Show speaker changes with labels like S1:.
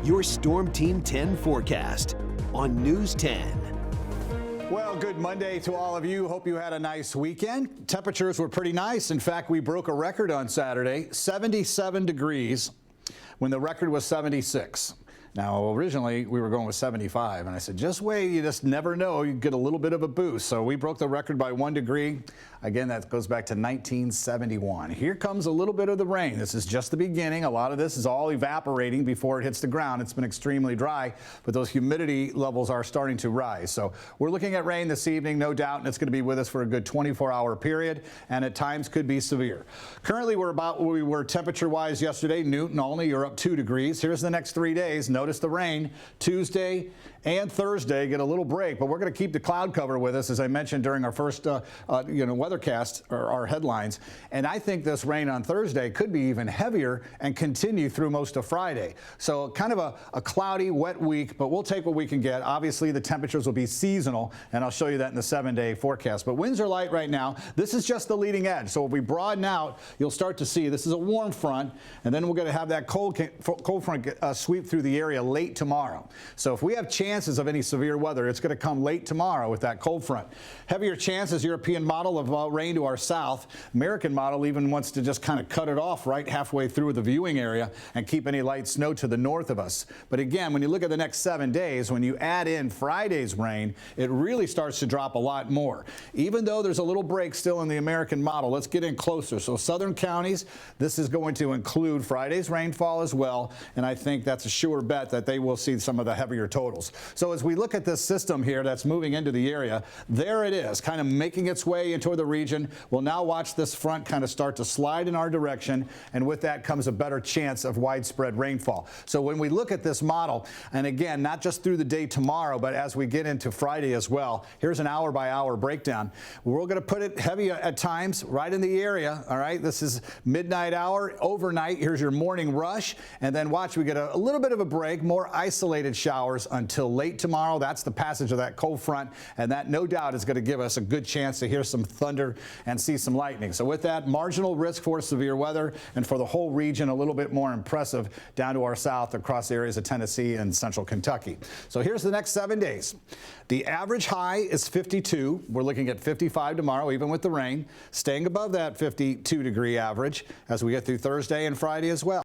S1: your Storm Team 10 forecast on News 10.
S2: Well, good Monday to all of you. Hope you had a nice weekend. Temperatures were pretty nice. In fact, we broke a record on Saturday, 77 degrees, when the record was 76. Now, originally, we were going with 75, and I said, just wait, you just never know. You get a little bit of a boost. So we broke the record by 1 degree. Again, that goes back to 1971. Here comes a little bit of the rain. This is just the beginning. A lot of this is all evaporating before it hits the ground. It's been extremely dry, but those humidity levels are starting to rise. So we're looking at rain this evening, no doubt, and it's going to be with us for a good 24-hour period, and at times could be severe. Currently, we're about where we were temperature-wise yesterday. Newton only, you're up 2 degrees. Here's the next 3 days. Notice the rain. Tuesday and Thursday get a little break, but we're going to keep the cloud cover with us, as I mentioned during our first weathercast, or our headlines. And I think this rain on Thursday could be even heavier and continue through most of Friday. So kind of a cloudy, wet week, but we'll take what we can get. Obviously, the temperatures will be seasonal, and I'll show you that in the 7-day forecast. But winds are light right now. This is just the leading edge. So if we broaden out, you'll start to see this is a warm front, and then we're going to have that cold front sweep through the area late tomorrow. So if we have chances of any severe weather, it's going to come late tomorrow with that cold front. Heavier chances, European model of rain to our south. American model even wants to just kind of cut it off right halfway through the viewing area and keep any light snow to the north of us. But again, when you look at the next 7 days, when you add in Friday's rain, it really starts to drop a lot more. Even though there's a little break still in the American model, let's get in closer. So southern counties, this is going to include Friday's rainfall as well, and I think that's a sure bet that they will see some of the heavier totals. So as we look at this system here that's moving into the area, there it is, kind of making its way into the region. We'll now watch this front kind of start to slide in our direction, and with that comes a better chance of widespread rainfall. So when we look at this model, and again, not just through the day tomorrow, but as we get into Friday as well, here's an hour-by-hour breakdown. We're going to put it heavy at times right in the area, all right? This is midnight hour, overnight. Here's your morning rush, and then watch, we get a little bit of a break, more isolated showers until late tomorrow. That's the passage of that cold front, and that no doubt is going to give us a good chance to hear some thunder and see some lightning. So with that, marginal risk for severe weather, and for the whole region, a little bit more impressive down to our south across areas of Tennessee and central Kentucky. So here's the next 7 days. The average high is 52. We're looking at 55 tomorrow, even with the rain, staying above that 52-degree average as we get through Thursday and Friday as well.